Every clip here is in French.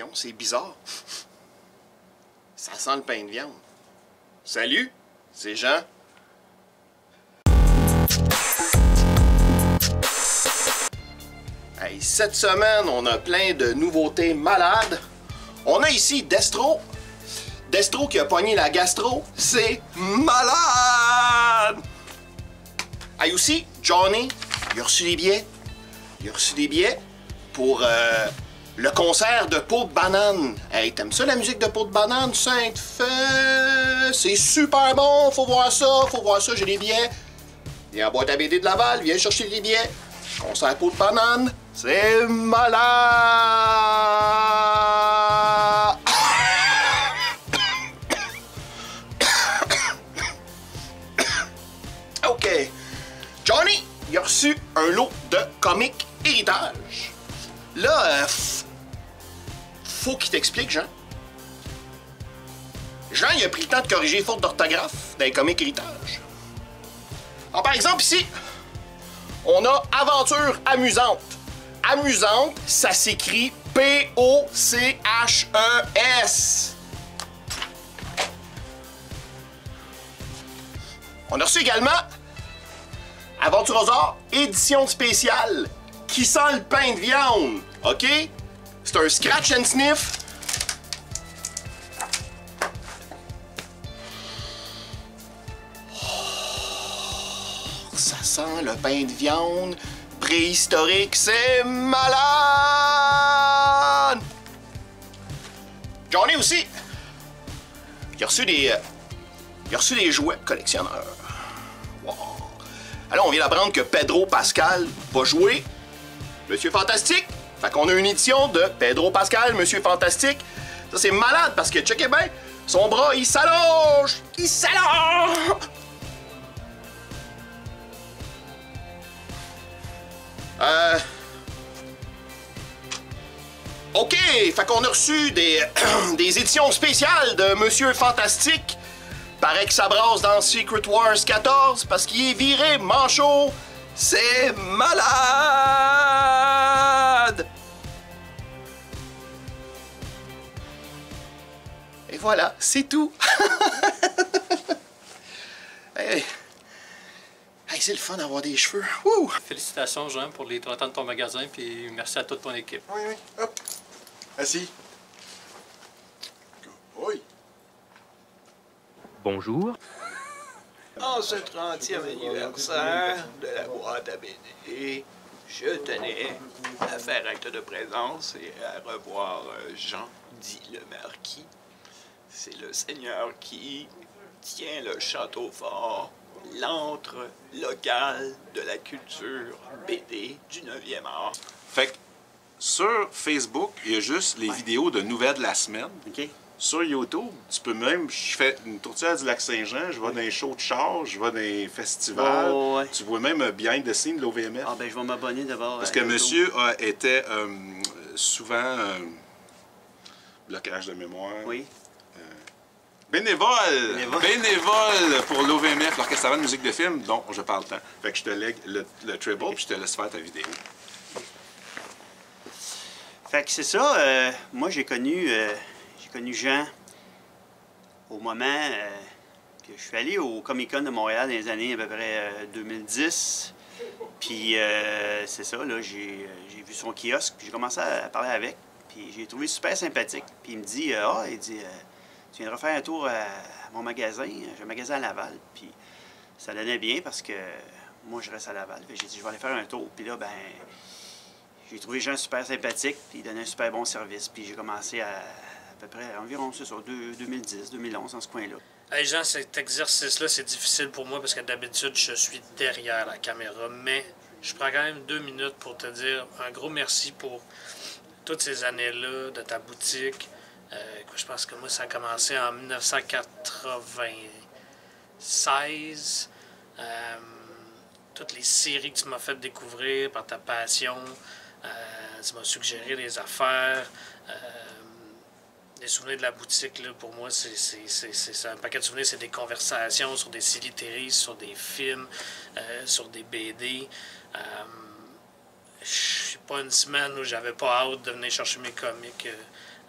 Voyons, c'est bizarre. Ça sent le pain de viande. Salut, c'est Jean. Hey, cette semaine, on a plein de nouveautés malades. On a ici Destro. Destro qui a pogné la gastro. C'est malade! Hey, aussi, Johnny, il a reçu des billets. Il a reçu des billets pour le concert de Peau de banane. Hey, t'aimes ça la musique de Peau de banane, Sainte-Fée? C'est super bon, faut voir ça, j'ai des billets. Viens à boîte à BD de Laval, viens chercher des billets. Concert Peau de banane, c'est malade! OK. Johnny, il a reçu un lot de comics héritage. Là, faut qu'il t'explique, Jean. Jean, il a pris le temps de corriger les fautes d'orthographe dans les comics héritage. Alors, par exemple, ici, on a Aventure amusante. Amusante, ça s'écrit P-O-C-H-E-S. On a reçu également Aventurosaure, édition spéciale, qui sent le pain de viande, OK? C'est un scratch and sniff. Oh, ça sent le pain de viande préhistorique, c'est malade! Johnny aussi, il a reçu des jouets collectionneurs. Wow. Alors, on vient d'apprendre que Pedro Pascal va jouer Monsieur Fantastique. Fait qu'on a une édition de Pedro Pascal, Monsieur Fantastique. Ça, c'est malade parce que, checkez bien, son bras, il s'allonge! Il s'allonge! OK, fait qu'on a reçu des éditions spéciales de Monsieur Fantastique. Paraît que ça brasse dans Secret Wars 14 parce qu'il est viré manchot. C'est malade! Et voilà, c'est tout. Hey, c'est le fun d'avoir des cheveux. Wouh! Félicitations, Jean, pour les 30 ans de ton magasin, puis merci à toute ton équipe. Oui, oui. Hop. Assis. Oui. Bonjour. En ce 30e anniversaire de la boîte à BD, je tenais à faire acte de présence et à revoir Jean, dit le marquis. C'est le seigneur qui tient le château fort, l'antre local de la culture BD du 9e art. Fait que sur Facebook, il y a juste les vidéos de nouvelles de la semaine. OK. Sur YouTube, tu peux même, je fais une tournée du Lac-Saint-Jean, je vais dans les shows de char, je vais dans les festivals. Oh, ouais. Tu vois même behind the scenes de l'OVMF. Ah ben je vais m'abonner d'abord. Parce que monsieur était souvent blocage de mémoire. Oui. Bénévole pour l'OVMF, l'Orchestre avant de musique de film, dont je parle tant. Fait que je te lègue le treble, puis je te laisse faire ta vidéo. Fait que c'est ça, moi j'ai connu Jean au moment que je suis allé au Comic-Con de Montréal dans les années à peu près 2010. Puis c'est ça, là, j'ai vu son kiosque, puis j'ai commencé à parler avec, puis j'ai trouvé super sympathique. Puis il me dit, tu viendras faire un tour à mon magasin, j'ai un magasin à Laval, puis ça donnait bien parce que moi je reste à Laval. J'ai dit, je vais aller faire un tour, puis là, ben, j'ai trouvé Jean super sympathique, puis il donnait un super bon service, puis j'ai commencé à peu près environ, c'est ça, 2010, 2011, dans ce coin-là. Hey Jean, cet exercice-là, c'est difficile pour moi parce que d'habitude, je suis derrière la caméra, mais je prends quand même 2 minutes pour te dire un gros merci pour toutes ces années-là de ta boutique. Je pense que moi, ça a commencé en 1996. Toutes les séries que tu m'as fait découvrir par ta passion. Tu m'as suggéré des affaires. Les souvenirs de la boutique, là, pour moi, c'est un paquet de souvenirs. C'est des conversations sur des séries, sur des films, sur des BD. Je suis pas une semaine où j'avais pas hâte de venir chercher mes comics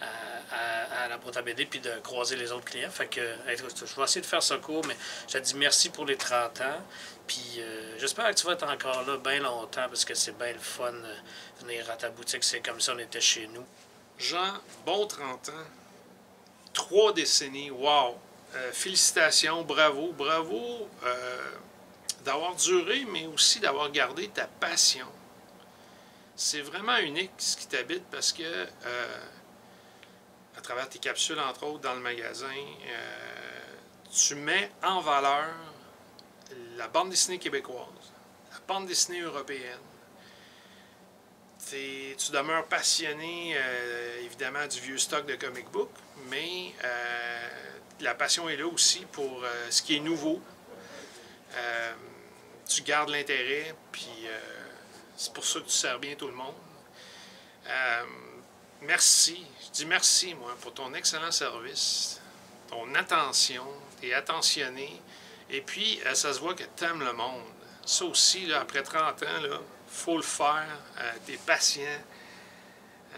à la boîte à BD puis de croiser les autres clients. Fait que je vais essayer de faire ça court, mais je te dis merci pour les 30 ans. Puis j'espère que tu vas être encore là bien longtemps parce que c'est bien le fun de venir à ta boutique. C'est comme ça on était chez nous. Jean, bon 30 ans. 3 décennies, wow! Félicitations, bravo, bravo d'avoir duré, mais aussi d'avoir gardé ta passion. C'est vraiment unique ce qui t'habite parce que, à travers tes capsules, entre autres, dans le magasin, tu mets en valeur la bande dessinée québécoise, la bande dessinée européenne. Tu demeures passionné, évidemment, du vieux stock de comic book, mais la passion est là aussi pour ce qui est nouveau. Tu gardes l'intérêt, puis c'est pour ça que tu sers bien tout le monde. Merci, je dis merci, moi, pour ton excellent service, ton attention, t'es attentionné, et puis ça se voit que t'aimes le monde. Ça aussi, là, après 30 ans, là, faut le faire, t'es patient.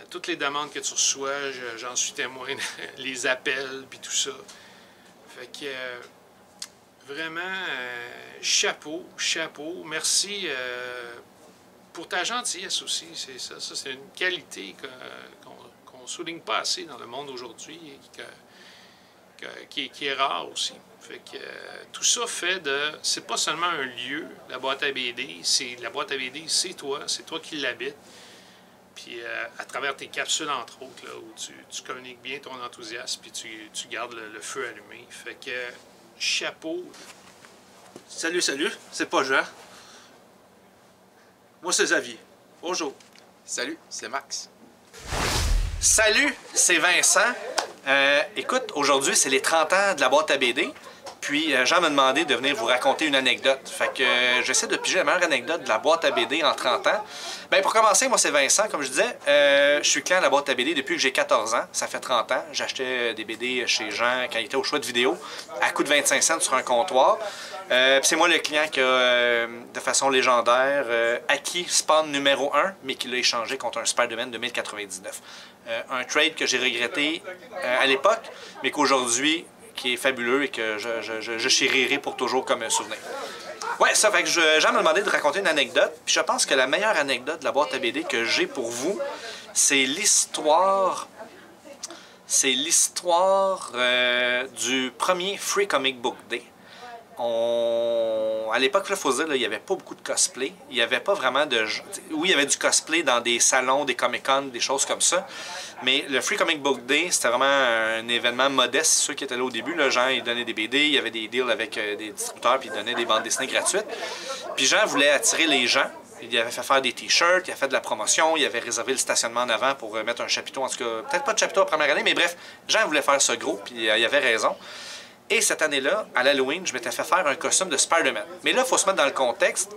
Toutes les demandes que tu reçois, j'en suis témoin, les appels, puis tout ça. Fait que, vraiment, chapeau, chapeau. Merci pour ta gentillesse aussi, c'est ça. Ça, c'est une qualité qu'on ne souligne pas assez dans le monde aujourd'hui, qui est rare aussi. Fait que tout ça fait de... C'est pas seulement un lieu, la boîte à BD, la boîte à BD, c'est toi qui l'habites. Puis à travers tes capsules, entre autres, là, où tu communiques bien ton enthousiasme, puis tu gardes le feu allumé. Fait que chapeau. Salut, c'est pas Jean. Moi, c'est Xavier. Bonjour. Salut, c'est Max. Salut, c'est Vincent. Écoute, aujourd'hui, c'est les 30 ans de la boîte à BD. Puis Jean m'a demandé de venir vous raconter une anecdote. Fait que j'essaie de piger la meilleure anecdote de la boîte à BD en 30 ans. Bien, pour commencer, moi, c'est Vincent, comme je disais. Je suis client de la boîte à BD depuis que j'ai 14 ans. Ça fait 30 ans. J'achetais des BD chez Jean quand il était au choix de vidéo, à coût de 25 cents sur un comptoir. C'est moi le client qui a, de façon légendaire, acquis Spawn numéro 1, mais qui l'a échangé contre un Spider-Man de 1099. Un trade que j'ai regretté à l'époque, mais qu'aujourd'hui, qui est fabuleux et que je chérirai pour toujours comme un souvenir. Ouais, ça fait que Jean m'a demandé de raconter une anecdote, puis je pense que la meilleure anecdote de la boîte à BD que j'ai pour vous, c'est l'histoire... du premier Free Comic Book Day. À l'époque, il faut se dire, il n'y avait pas beaucoup de cosplay. Il n'y avait pas vraiment de... Oui, il y avait du cosplay dans des salons, des Comic-Con, des choses comme ça. Mais le Free Comic Book Day, c'était vraiment un événement modeste. Ceux qui étaient là au début, là, Jean, il donnait des BD, il y avait des deals avec des distributeurs, puis il donnait des bandes dessinées gratuites. Puis Jean voulait attirer les gens. Il avait fait faire des t-shirts, il a fait de la promotion, il avait réservé le stationnement en avant pour mettre un chapiteau. En tout cas, peut-être pas de chapiteau la première année, mais bref, Jean voulait faire ça gros, puis il avait raison. Et cette année-là, à l'Halloween, je m'étais fait faire un costume de Spider-Man. Mais là, il faut se mettre dans le contexte.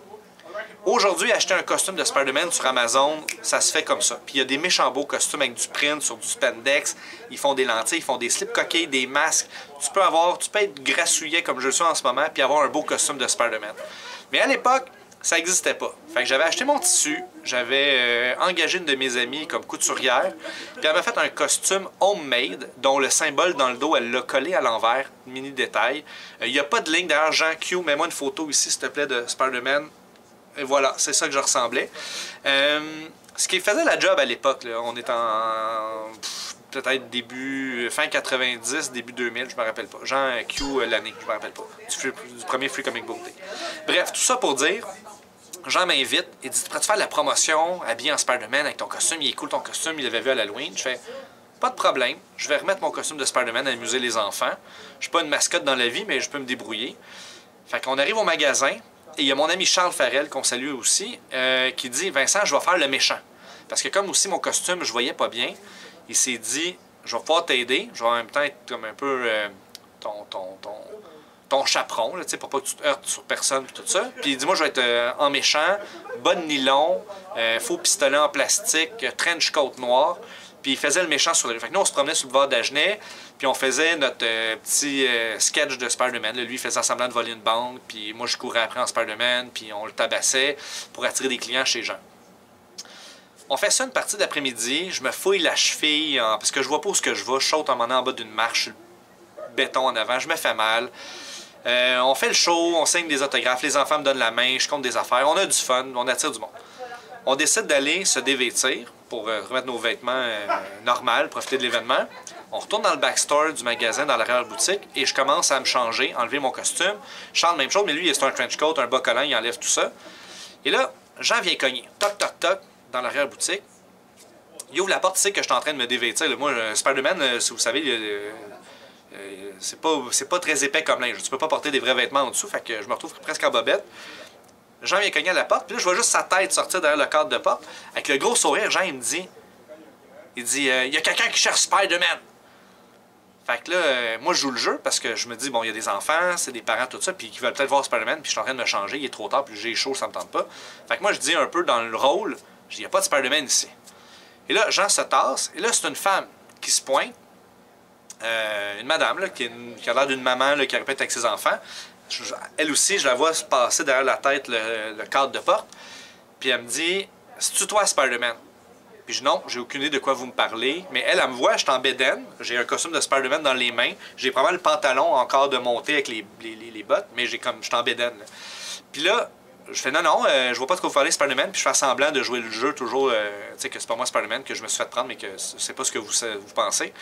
Aujourd'hui, acheter un costume de Spider-Man sur Amazon, ça se fait comme ça. Puis il y a des méchants beaux costumes avec du print sur du spandex. Ils font des lentilles, ils font des slips coquets, des masques. Tu peux être grassouillet comme je le suis en ce moment, puis avoir un beau costume de Spider-Man. Mais à l'époque, ça n'existait pas. Fait que j'avais acheté mon tissu, j'avais engagé une de mes amies comme couturière, puis elle m'a fait un costume homemade, dont le symbole dans le dos, elle l'a collé à l'envers, mini détail. Il n'y a pas de ligne, d'ailleurs, Jean Q, mets-moi une photo ici, s'il te plaît, de Spider-Man. Et voilà, c'est ça que je ressemblais. Ce qui faisait la job à l'époque, on est en peut-être fin 90, début 2000, je me rappelle pas. Jean Q l'année, je me rappelle pas, du premier Free Comic Book Day. Bref, tout ça pour dire, Jean m'invite, il dit, pourrais-tu faire de la promotion, habillé en Spider-Man avec ton costume, il est cool ton costume, il l'avait vu à l'Halloween. Je fais, pas de problème, je vais remettre mon costume de Spider-Man à amuser les enfants. Je suis pas une mascotte dans la vie, mais je peux me débrouiller. Fait qu'on arrive au magasin, et il y a mon ami Charles Farrell, qu'on salue aussi, qui dit, Vincent, je vais faire le méchant. Parce que comme aussi mon costume, je voyais pas bien, il s'est dit, je vais pouvoir t'aider, je vais en même temps être comme un peu ton chaperon, là, pour pas que tu te heurtes sur personne et tout ça. Puis il dit, moi je vais être en méchant, bas de nylon, faux pistolet en plastique, trench coat noir. Puis il faisait le méchant sur le rue. Fait que nous, on se promenait sur le bord d'Agenais, puis on faisait notre petit sketch de Spider-Man. Lui, il faisait semblant de voler une banque, puis moi, je courais après en Spider-Man, puis on le tabassait pour attirer des clients chez Jean. On fait ça une partie d'après-midi, je me fouille la cheville, parce que je vois pas où ce que je vais, je saute en m'en allant en bas d'une marche, le béton en avant, je me fais mal. On fait le show, on signe des autographes, les enfants me donnent la main, je compte des affaires, on a du fun, on attire du monde. On décide d'aller se dévêtir pour remettre nos vêtements normaux, profiter de l'événement. On retourne dans le backstore du magasin, dans l'arrière-boutique, et je commence à me changer, enlever mon costume. Charles, même chose, mais lui, c'est un trench coat, un bas collant, il enlève tout ça. Et là, Jean vient cogner. Toc, toc, toc, dans l'arrière-boutique. Il ouvre la porte, il sait que je suis en train de me dévêtir. Moi, Spider-Man, si vous savez, c'est pas très épais comme linge. Tu peux pas porter des vrais vêtements en dessous, fait que je me retrouve presque en bobette. Jean vient cogner à la porte, puis là, je vois juste sa tête sortir derrière le cadre de porte. Avec le gros sourire, Jean, il me dit, il y a quelqu'un qui cherche Spider-Man. Fait que là, moi, je joue le jeu parce que je me dis, bon, il y a des enfants, c'est des parents, tout ça, puis qui veulent peut-être voir Spider-Man, puis je suis en train de me changer, il est trop tard, puis j'ai chaud, ça me tente pas. Fait que moi, je dis un peu dans le rôle, je dis, il n'y a pas de Spider-Man ici. Et là, Jean se tasse, et là, c'est une femme qui se pointe, une madame, là, qui a l'air d'une maman là, qui répète avec ses enfants. Elle aussi, je la vois se passer derrière la tête le cadre de porte, puis elle me dit, c'est-tu toi, Spider-Man? Puis je dis non, j'ai aucune idée de quoi vous me parlez. Mais elle me voit, je suis en bédaine. J'ai un costume de Spider-Man dans les mains. J'ai probablement le pantalon encore de monter avec les bottes, mais je suis en bédaine. Là. Puis là, je fais non, je vois pas de quoi vous parlez, Spider-Man. Puis je fais semblant de jouer le jeu toujours, tu sais, que c'est pas moi Spider-Man, que je me suis fait prendre, mais que c'est pas ce que vous pensez.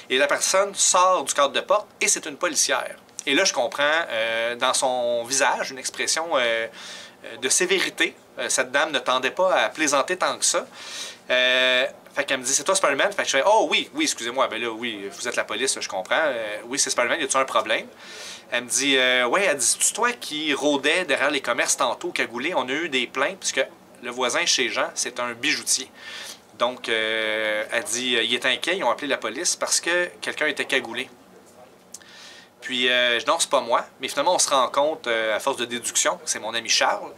Et la personne sort du cadre de porte et c'est une policière. Et là, je comprends dans son visage une expression de sévérité. Cette dame ne tendait pas à plaisanter tant que ça. Fait qu'elle me dit, c'est toi Spider-Man? Fait que je fais, oh oui, excusez-moi, ben là, oui, vous êtes la police, là, je comprends. Oui, c'est Spider-Man, y a-tu un problème? Elle me dit, ouais, elle dit, c'est toi qui rôdais derrière les commerces tantôt, cagoulé? On a eu des plaintes, puisque le voisin chez Jean, c'est un bijoutier. Donc, elle dit, il est inquiet, ils ont appelé la police parce que quelqu'un était cagoulé. Puis, je dis, non, c'est pas moi. Mais finalement, on se rend compte, à force de déduction, c'est mon ami Charles,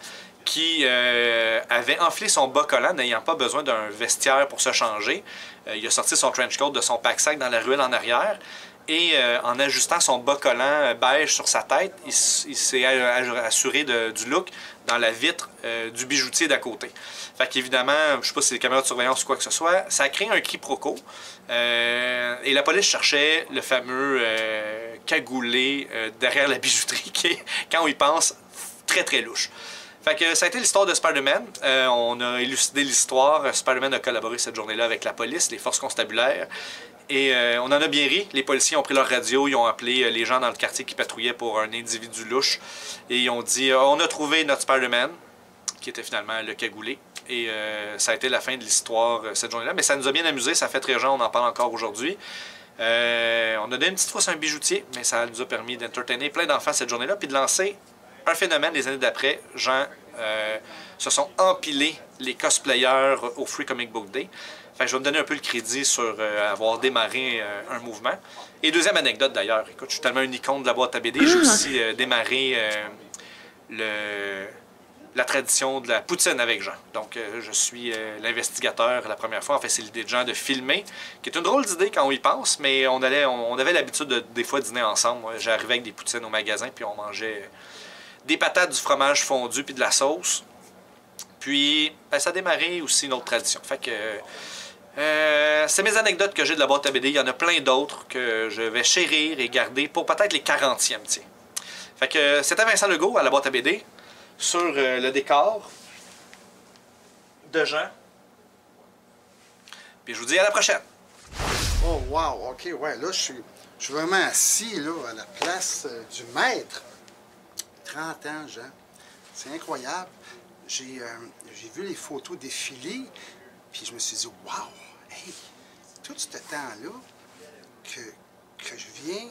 qui avait enflé son bas collant, n'ayant pas besoin d'un vestiaire pour se changer. Il a sorti son trench coat de son pack-sac dans la ruelle en arrière. Et en ajustant son bas collant beige sur sa tête, il s'est assuré du look dans la vitre du bijoutier d'à côté. Fait qu'évidemment, je ne sais pas si c'est des caméras de surveillance ou quoi que ce soit, ça a créé un quiproquo. Et la police cherchait le fameux cagoulé derrière la bijouterie qui est, quand on y pense, très très louche. Fait que ça a été l'histoire de Spider-Man. On a élucidé l'histoire. Spider-Man a collaboré cette journée-là avec la police, les forces constabulaires. Et on en a bien ri. Les policiers ont pris leur radio, ils ont appelé les gens dans le quartier qui patrouillaient pour un individu louche. Et ils ont dit, on a trouvé notre Spider-Man, qui était finalement le cagoulé. Et ça a été la fin de l'histoire cette journée-là. Mais ça nous a bien amusé, ça fait très gens, on en parle encore aujourd'hui. On a donné une petite fois sur un bijoutier, mais ça nous a permis d'entertainer plein d'enfants cette journée-là, puis de lancer un phénomène les années d'après. Gens se sont empilés les cosplayers au Free Comic Book Day. Fait que je vais me donner un peu le crédit sur avoir démarré un mouvement. Et deuxième anecdote d'ailleurs, écoute, je suis tellement une icône de la boîte à BD, j'ai aussi démarré la tradition de la poutine avec Jean. Donc, je suis l'investigateur la première fois. En fait, c'est l'idée de Jean de filmer, qui est une drôle d'idée quand on y pense, mais on avait l'habitude de des fois dîner ensemble. J'arrivais avec des poutines au magasin, puis on mangeait des patates, du fromage fondu, puis de la sauce. Puis, ben, ça a démarré aussi une autre tradition. Fait que c'est mes anecdotes que j'ai de la boîte à BD. Il y en a plein d'autres que je vais chérir et garder pour peut-être les 40e. Tiens. Fait que c'était Vincent Legault à la boîte à BD sur le décor de Jean. Puis je vous dis à la prochaine. Oh wow, ok, ouais, là je suis vraiment assis là, à la place du maître. 30 ans, Jean. C'est incroyable. J'ai vu les photos défiler, puis je me suis dit, wow, hey, tout ce temps-là que je viens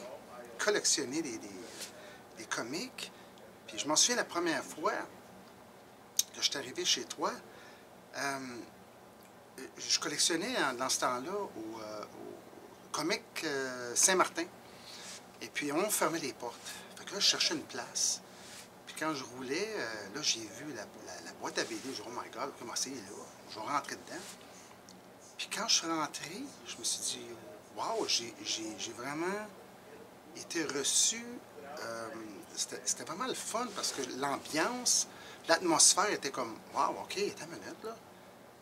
collectionner des comics, puis je m'en souviens la première fois que je suis arrivé chez toi, je collectionnais dans ce temps-là au Comic Saint-Martin, et puis on fermait les portes. Fait que là, je cherchais une place. Puis quand je roulais, là, j'ai vu la boîte à BD. J'ai dit, oh my God, comment c'est là? Je vais rentrer dedans. Puis quand je suis rentré, je me suis dit, wow, j'ai vraiment été reçu. C'était vraiment le fun parce que l'ambiance, l'atmosphère était comme, wow, OK, t'as une minute, là.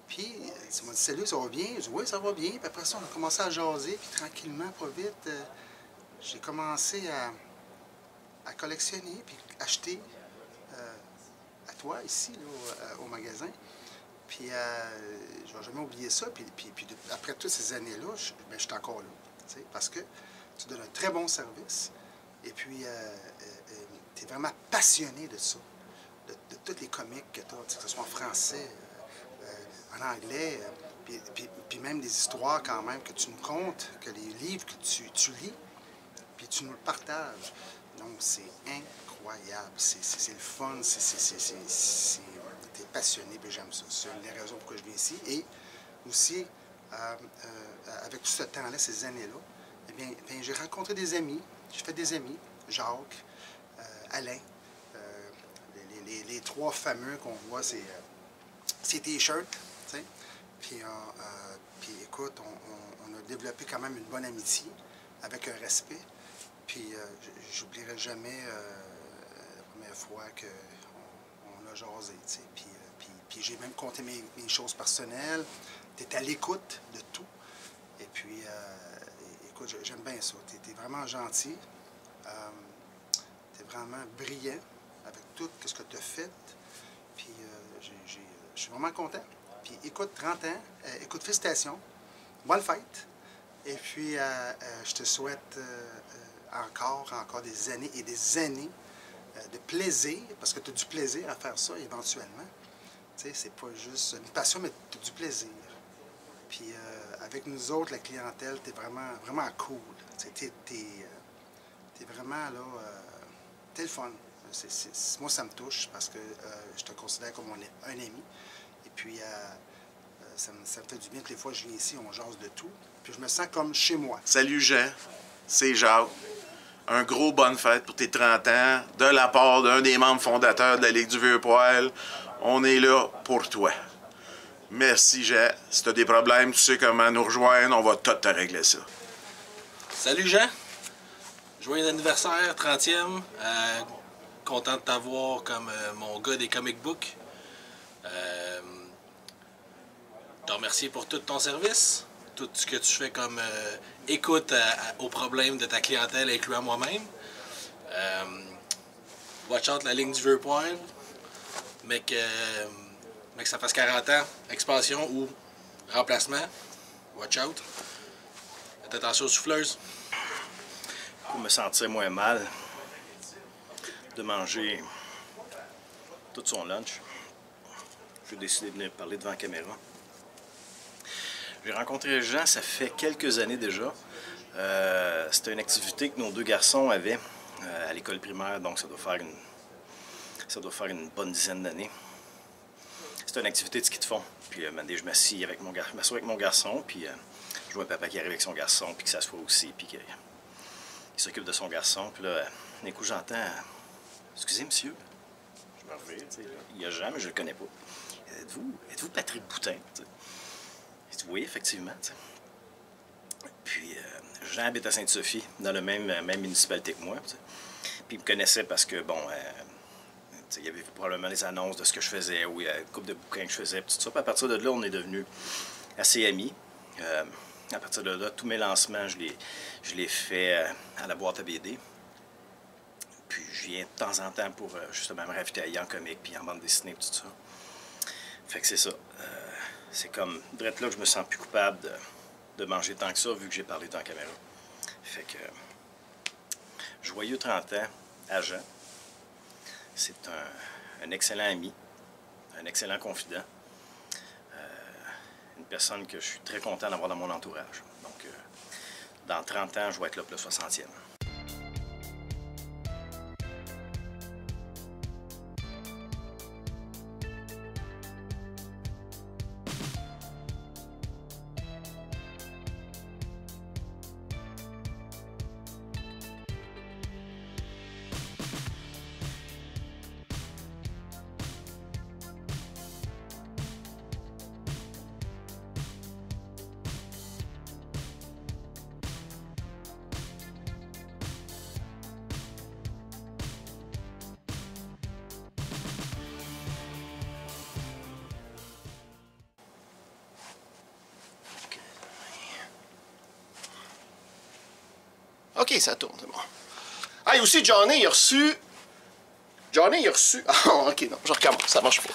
Puis, il m'a dit, salut, ça va bien? J'ai dit, oui, ça va bien. Puis après ça, on a commencé à jaser. Puis tranquillement, pas vite, j'ai commencé à collectionner, puis acheter à toi, ici, là, au magasin. Puis, je vais jamais oublier ça. Puis après toutes ces années-là, je suis encore là. Parce que tu donnes un très bon service. Et puis, tu es vraiment passionné de ça. De tous les comics que tu as, que ce soit en français, en anglais, puis même des histoires quand même que tu nous contes, que les livres que tu lis, puis tu nous le partages. Donc, c'est incroyable. C'est le fun. Tu es passionné, puis j'aime ça. C'est une des raisons pourquoi je viens ici. Et aussi, avec tout ce temps-là, ces années-là, eh bien j'ai rencontré des amis. J'ai fait des amis. Jacques, Alain, les trois fameux qu'on voit, ces T-shirts. Puis écoute, on a développé quand même une bonne amitié, avec un respect. Puis j'oublierai jamais la première fois qu'on a jasé. Puis j'ai même compté mes choses personnelles. Tu es à l'écoute de tout. Et puis, écoute, j'aime bien ça. Tu es vraiment gentil. Tu es vraiment brillant avec tout ce que tu as fait. Puis je suis vraiment content. Puis écoute, 30 ans, écoute, félicitations. Bonne fête. Et puis, je te souhaite encore des années et des années de plaisir, parce que tu as du plaisir à faire ça éventuellement. Tu sais, c'est pas juste une passion, mais tu as du plaisir. Puis avec nous autres, la clientèle, tu es vraiment, vraiment cool. Tu es vraiment là, t'es le fun. Moi, ça me touche parce que je te considère comme un ami. Et puis, ça me fait du bien. Toutes les fois que je viens ici, on jase de tout. Puis je me sens comme chez moi. Salut Jean, c'est Jacques. Un gros bonne fête pour tes 30 ans, de la part d'un des membres fondateurs de la Ligue du Vieux-Poil. On est là pour toi. Merci Jean. Si tu as des problèmes, tu sais comment nous rejoindre, on va tout te régler ça. Salut Jean. Joyeux anniversaire, 30e. Content de t'avoir comme mon gars des comic books. Te remercier pour tout ton service, tout ce que tu fais comme écoute aux problèmes de ta clientèle, incluant moi-même. Watch out la ligne du Vieux-Poil. Mais que ça fasse 40 ans, expansion ou remplacement. Watch out. Faites attention aux souffleuses. Pour me sentir moins mal, de manger tout son lunch, j'ai décidé de venir parler devant la caméra. J'ai rencontré Jean, ça fait quelques années déjà. C'était une activité que nos deux garçons avaient à l'école primaire, donc ça doit faire une bonne dizaine d'années. C'était une activité de ski de fond. Puis je m'assois avec mon garçon, puis je vois un papa qui arrive avec son garçon, puis qui s'assoit aussi, puis qu'il s'occupe de son garçon. Puis là, d'un coup, j'entends « Excusez, monsieur. » Je me reviens, tu sais. Il y a Jean, mais je le connais pas. « Êtes-vous Patrick Boutin? » Il dit « Oui, effectivement. » Puis Jean habite à Sainte-Sophie, dans la même municipalité que moi. T'sais. Puis il me connaissait parce que, bon, il y avait probablement des annonces de ce que je faisais, ou une couple de bouquins que je faisais, tout ça. Puis à partir de là, on est devenus assez amis. À partir de là, tous mes lancements, je les fais à la boîte à BD. Puis je viens de temps en temps pour justement me ravitailler en comics, puis en bande dessinée, tout ça. Fait que c'est ça. C'est comme, direct là que je me sens plus coupable de manger tant que ça, vu que j'ai parlé dans la caméra. Fait que, joyeux 30 ans à Jean. C'est un excellent ami, un excellent confident. Une personne que je suis très content d'avoir dans mon entourage. Donc, dans 30 ans, je vais être là pour le 60e. OK, ça tourne, c'est bon. Ah, et aussi, Johnny, il a reçu... Johnny, il a reçu... Ah, OK, non, je recommence, ça marche pas.